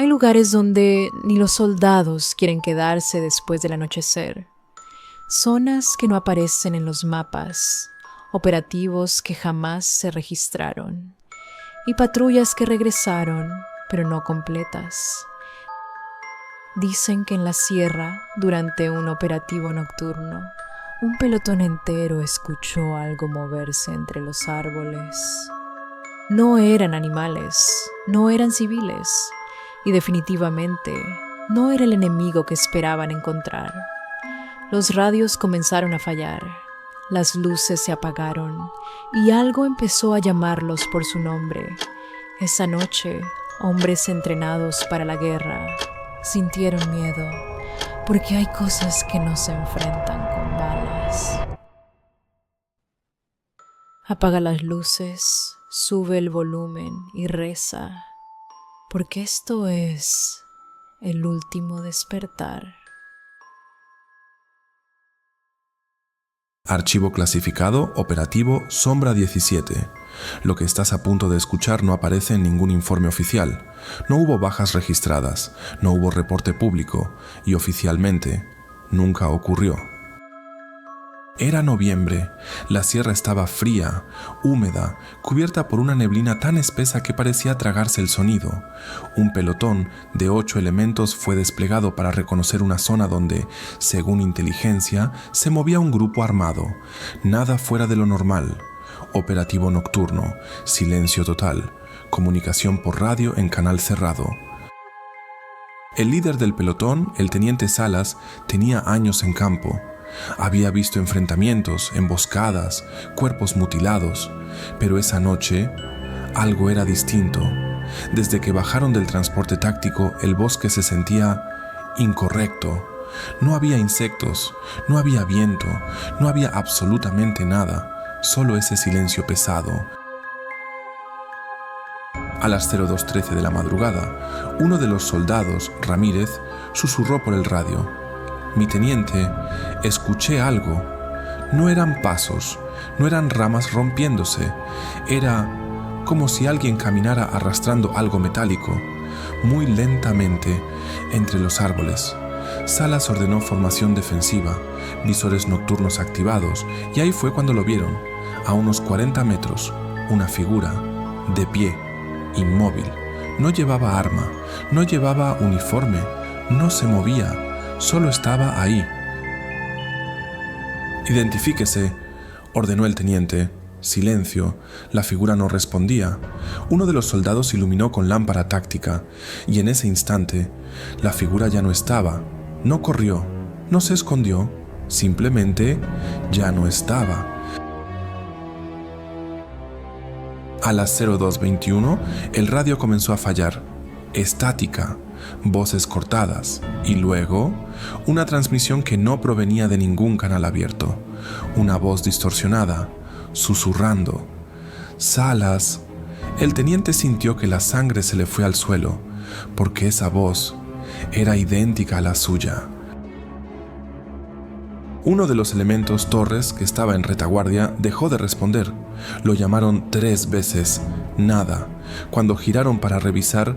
Hay lugares donde ni los soldados quieren quedarse después del anochecer. Zonas que no aparecen en los mapas, operativos que jamás se registraron y patrullas que regresaron, pero no completas. Dicen que en la sierra, durante un operativo nocturno, un pelotón entero escuchó algo moverse entre los árboles. No eran animales, no eran civiles y definitivamente no era el enemigo que esperaban encontrar. Los radios comenzaron a fallar, las luces se apagaron y algo empezó a llamarlos por su nombre. Esa noche, hombres entrenados para la guerra sintieron miedo, porque hay cosas que no se enfrentan con balas. Apaga las luces, sube el volumen y reza, porque esto es el último despertar. Archivo clasificado operativo Sombra 17. Lo que estás a punto de escuchar no aparece en ningún informe oficial. No hubo bajas registradas, no hubo reporte público y oficialmente nunca ocurrió. Era noviembre, la sierra estaba fría, húmeda, cubierta por una neblina tan espesa que parecía tragarse el sonido. Un pelotón de 8 elementos fue desplegado para reconocer una zona donde, según inteligencia, se movía un grupo armado. Nada fuera de lo normal. Operativo nocturno, silencio total, comunicación por radio en canal cerrado. El líder del pelotón, el teniente Salas, tenía años en campo. Había visto enfrentamientos, emboscadas, cuerpos mutilados, pero esa noche algo era distinto. Desde que bajaron del transporte táctico, el bosque se sentía incorrecto. No había insectos, no había viento, no había absolutamente nada, solo ese silencio pesado. A las 02:13 de la madrugada, uno de los soldados, Ramírez, susurró por el radio: «Mi teniente, escuché algo. No eran pasos, no eran ramas rompiéndose. Era como si alguien caminara arrastrando algo metálico, muy lentamente, entre los árboles». Salas ordenó formación defensiva, visores nocturnos activados, y ahí fue cuando lo vieron. A unos 40 metros, una figura, de pie, inmóvil. No llevaba arma, no llevaba uniforme, no se movía. Solo estaba ahí. «Identifíquese», ordenó el teniente. Silencio. La figura no respondía. Uno de los soldados iluminó con lámpara táctica, y en ese instante, la figura ya no estaba. No corrió, no se escondió, simplemente ya no estaba. A las 02:21, el radio comenzó a fallar. Estática. Voces cortadas y luego una transmisión que no provenía de ningún canal abierto, una voz distorsionada, susurrando. «Salas». El teniente sintió que la sangre se le fue al suelo, porque esa voz era idéntica a la suya. Uno de los elementos, Torres, que estaba en retaguardia, dejó de responder. Lo llamaron 3 veces, nada. Cuando giraron para revisar,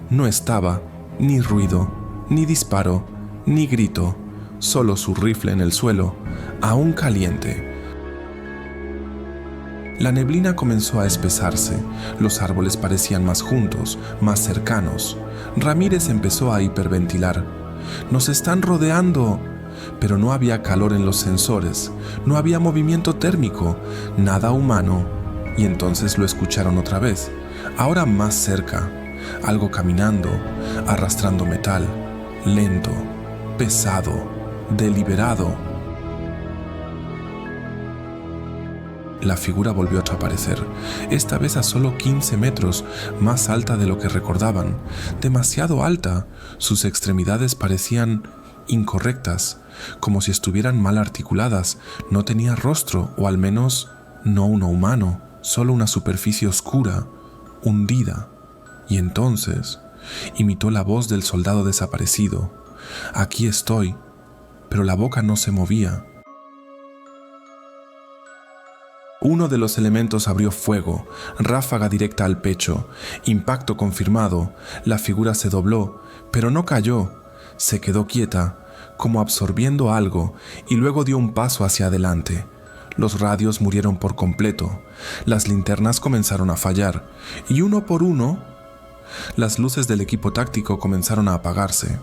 no estaba. Ni ruido, ni disparo, ni grito, solo su rifle en el suelo, aún caliente. La neblina comenzó a espesarse, los árboles parecían más juntos, más cercanos. Ramírez empezó a hiperventilar. «¡Nos están rodeando!». Pero no había calor en los sensores, no había movimiento térmico, nada humano. Y entonces lo escucharon otra vez, ahora más cerca. Algo caminando, arrastrando metal, lento, pesado, deliberado. La figura volvió a aparecer, esta vez a solo 15 metros, más alta de lo que recordaban, demasiado alta. Sus extremidades parecían incorrectas, como si estuvieran mal articuladas. No tenía rostro, o al menos no uno humano, solo una superficie oscura, hundida. Y entonces imitó la voz del soldado desaparecido. «Aquí estoy», pero la boca no se movía. Uno de los elementos abrió fuego, ráfaga directa al pecho, impacto confirmado, la figura se dobló, pero no cayó, se quedó quieta, como absorbiendo algo, y luego dio un paso hacia adelante. Los radios murieron por completo, las linternas comenzaron a fallar, y uno por uno, las luces del equipo táctico comenzaron a apagarse.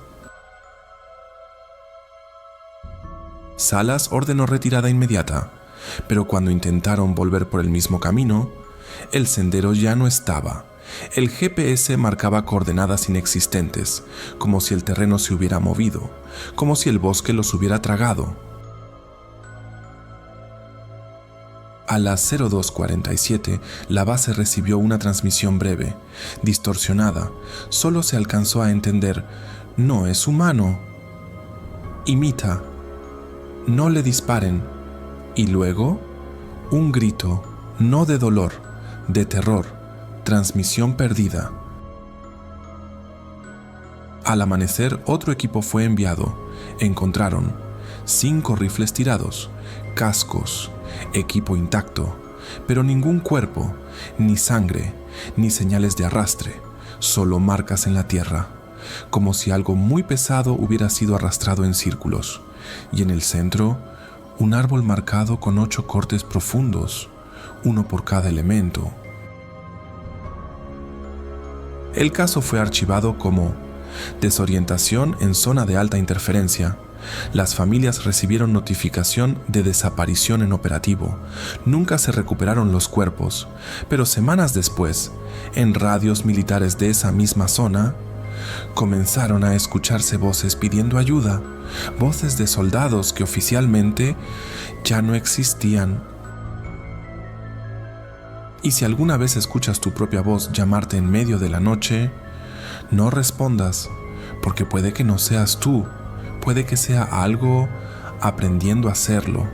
Salas ordenó retirada inmediata, pero cuando intentaron volver por el mismo camino, el sendero ya no estaba. El GPS marcaba coordenadas inexistentes, como si el terreno se hubiera movido, como si el bosque los hubiera tragado. A las 02:47, la base recibió una transmisión breve, distorsionada. Solo se alcanzó a entender: no es humano. Imita. No le disparen. Y luego, un grito, no de dolor, de terror. Transmisión perdida. Al amanecer, otro equipo fue enviado. Encontraron 5 rifles tirados, cascos, equipo intacto, pero ningún cuerpo, ni sangre, ni señales de arrastre, solo marcas en la tierra, como si algo muy pesado hubiera sido arrastrado en círculos, y en el centro, un árbol marcado con 8 cortes profundos, uno por cada elemento. El caso fue archivado como desorientación en zona de alta interferencia. Las familias recibieron notificación de desaparición en operativo. Nunca se recuperaron los cuerpos, pero semanas después, en radios militares de esa misma zona, comenzaron a escucharse voces pidiendo ayuda, voces de soldados que oficialmente ya no existían. Y si alguna vez escuchas tu propia voz llamarte en medio de la noche, no respondas, porque puede que no seas tú, puede que sea algo aprendiendo a hacerlo.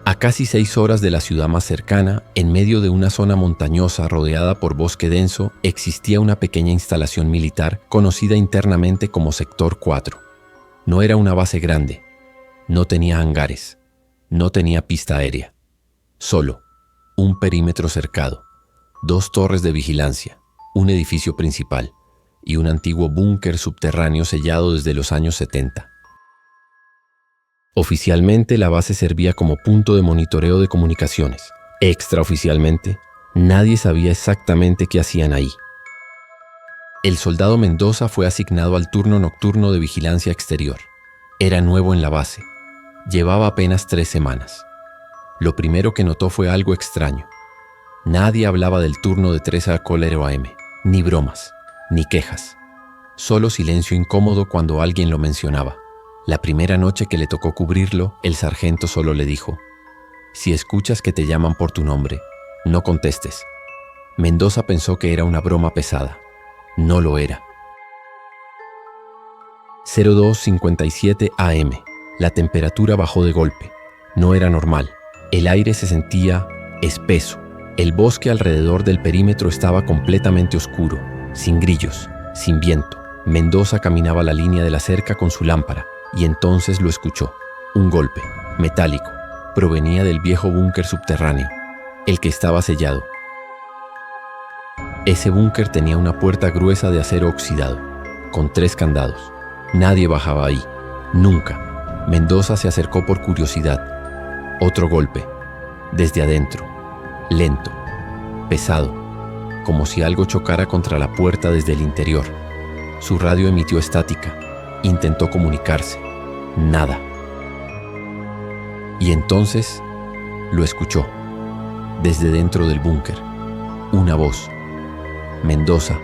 A casi 6 horas de la ciudad más cercana, en medio de una zona montañosa rodeada por bosque denso, existía una pequeña instalación militar conocida internamente como Sector 4. No era una base grande, no tenía hangares, no tenía pista aérea, solo un perímetro cercado, 2 torres de vigilancia, un edificio principal y un antiguo búnker subterráneo sellado desde los años 70. Oficialmente, la base servía como punto de monitoreo de comunicaciones. Extraoficialmente, nadie sabía exactamente qué hacían ahí. El soldado Mendoza fue asignado al turno nocturno de vigilancia exterior. Era nuevo en la base. Llevaba apenas 3 semanas. Lo primero que notó fue algo extraño. Nadie hablaba del turno de 3 a Colero AM, ni bromas, ni quejas. Solo silencio incómodo cuando alguien lo mencionaba. La primera noche que le tocó cubrirlo, el sargento solo le dijo: si escuchas que te llaman por tu nombre, no contestes. Mendoza pensó que era una broma pesada. No lo era. 02:57 AM. La temperatura bajó de golpe. No era normal. El aire se sentía espeso. El bosque alrededor del perímetro estaba completamente oscuro, sin grillos, sin viento. Mendoza caminaba la línea de la cerca con su lámpara, y entonces lo escuchó. Un golpe, metálico, provenía del viejo búnker subterráneo, el que estaba sellado. Ese búnker tenía una puerta gruesa de acero oxidado, con 3 candados. Nadie bajaba ahí, nunca. Mendoza se acercó por curiosidad. Otro golpe, desde adentro, lento, pesado, como si algo chocara contra la puerta desde el interior. Su radio emitió estática. Intentó comunicarse. Nada. Y entonces lo escuchó. Desde dentro del búnker, una voz. Mendoza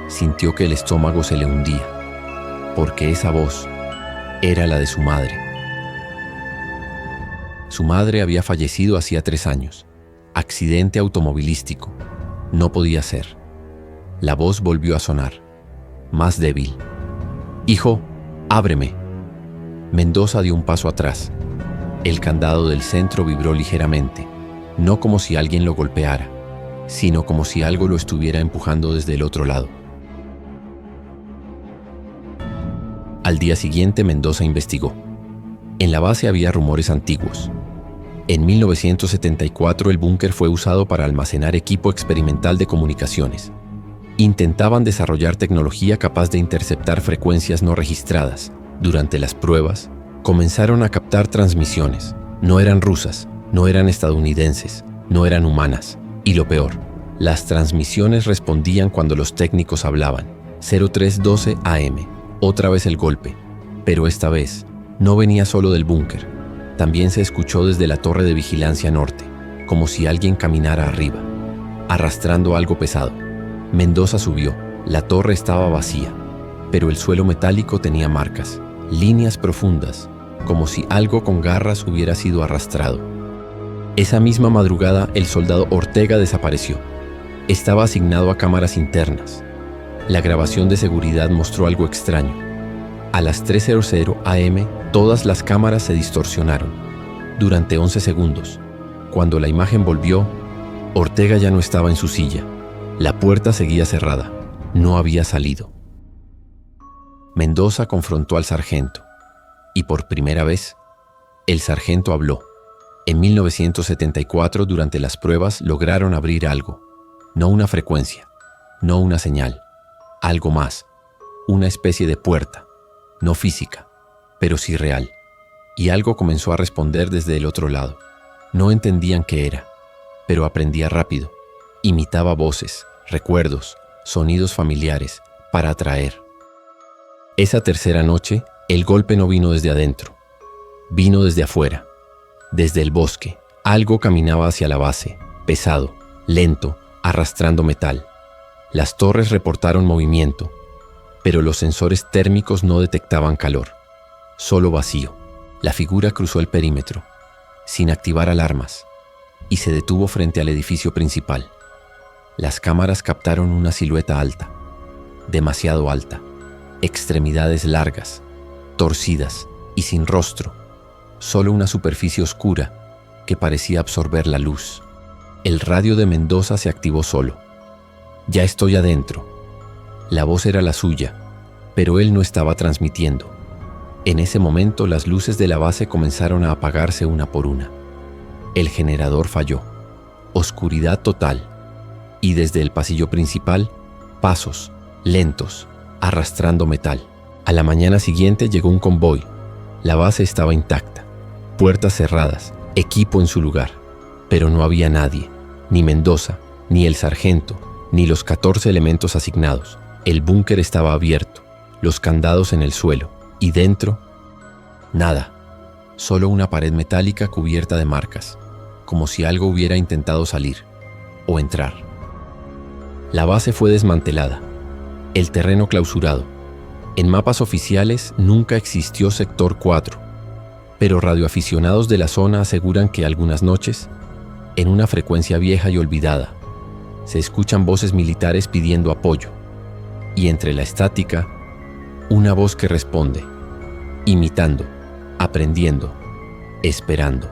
sintió que el estómago se le hundía, porque esa voz era la de su madre. Su madre había fallecido hacía 3 años. Accidente automovilístico. No podía ser. La voz volvió a sonar, más débil. «Hijo, ábreme». Mendoza dio un paso atrás. El candado del centro vibró ligeramente, no como si alguien lo golpeara, sino como si algo lo estuviera empujando desde el otro lado. Al día siguiente, Mendoza investigó. En la base había rumores antiguos. En 1974 el búnker fue usado para almacenar equipo experimental de comunicaciones. Intentaban desarrollar tecnología capaz de interceptar frecuencias no registradas. Durante las pruebas, comenzaron a captar transmisiones. No eran rusas, no eran estadounidenses, no eran humanas. Y lo peor, las transmisiones respondían cuando los técnicos hablaban. 0312 AM, otra vez el golpe. Pero esta vez, no venía solo del búnker. También se escuchó desde la torre de vigilancia norte, como si alguien caminara arriba, arrastrando algo pesado. Mendoza subió. La torre estaba vacía, pero el suelo metálico tenía marcas, líneas profundas, como si algo con garras hubiera sido arrastrado. Esa misma madrugada, el soldado Ortega desapareció. Estaba asignado a cámaras internas. La grabación de seguridad mostró algo extraño. A las 3:00 AM, todas las cámaras se distorsionaron. Durante 11 segundos. Cuando la imagen volvió, Ortega ya no estaba en su silla. La puerta seguía cerrada. No había salido. Mendoza confrontó al sargento. Y por primera vez, el sargento habló. En 1974, durante las pruebas, lograron abrir algo. No una frecuencia, no una señal. Algo más. Una especie de puerta. No física, pero sí real. Y algo comenzó a responder desde el otro lado. No entendían qué era, pero aprendía rápido. Imitaba voces, recuerdos, sonidos familiares, para atraer. Esa tercera noche, el golpe no vino desde adentro. Vino desde afuera, desde el bosque. Algo caminaba hacia la base, pesado, lento, arrastrando metal. Las torres reportaron movimiento, pero los sensores térmicos no detectaban calor. Solo vacío. La figura cruzó el perímetro, sin activar alarmas, y se detuvo frente al edificio principal. Las cámaras captaron una silueta alta, demasiado alta, extremidades largas, torcidas y sin rostro, solo una superficie oscura que parecía absorber la luz. El radio de Mendoza se activó solo. Ya estoy adentro. La voz era la suya, pero él no estaba transmitiendo. En ese momento las luces de la base comenzaron a apagarse una por una. El generador falló. Oscuridad total. Y desde el pasillo principal, pasos, lentos, arrastrando metal. A la mañana siguiente llegó un convoy. La base estaba intacta. Puertas cerradas, equipo en su lugar. Pero no había nadie, ni Mendoza, ni el sargento, ni los 14 elementos asignados. El búnker estaba abierto, los candados en el suelo, y dentro, nada. Solo una pared metálica cubierta de marcas, como si algo hubiera intentado salir o entrar. La base fue desmantelada, el terreno clausurado. En mapas oficiales nunca existió Sector 4, pero radioaficionados de la zona aseguran que algunas noches, en una frecuencia vieja y olvidada, se escuchan voces militares pidiendo apoyo, y entre la estática, una voz que responde, imitando, aprendiendo, esperando.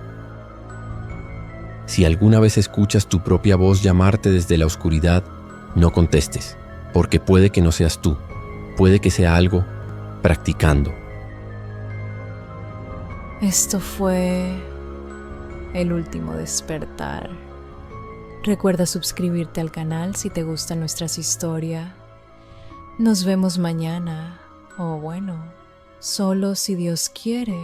Si alguna vez escuchas tu propia voz llamarte desde la oscuridad, no contestes, porque puede que no seas tú, puede que sea algo practicando. Esto fue el último despertar. Recuerda suscribirte al canal si te gustan nuestras historias. Nos vemos mañana, o bueno, solo si Dios quiere.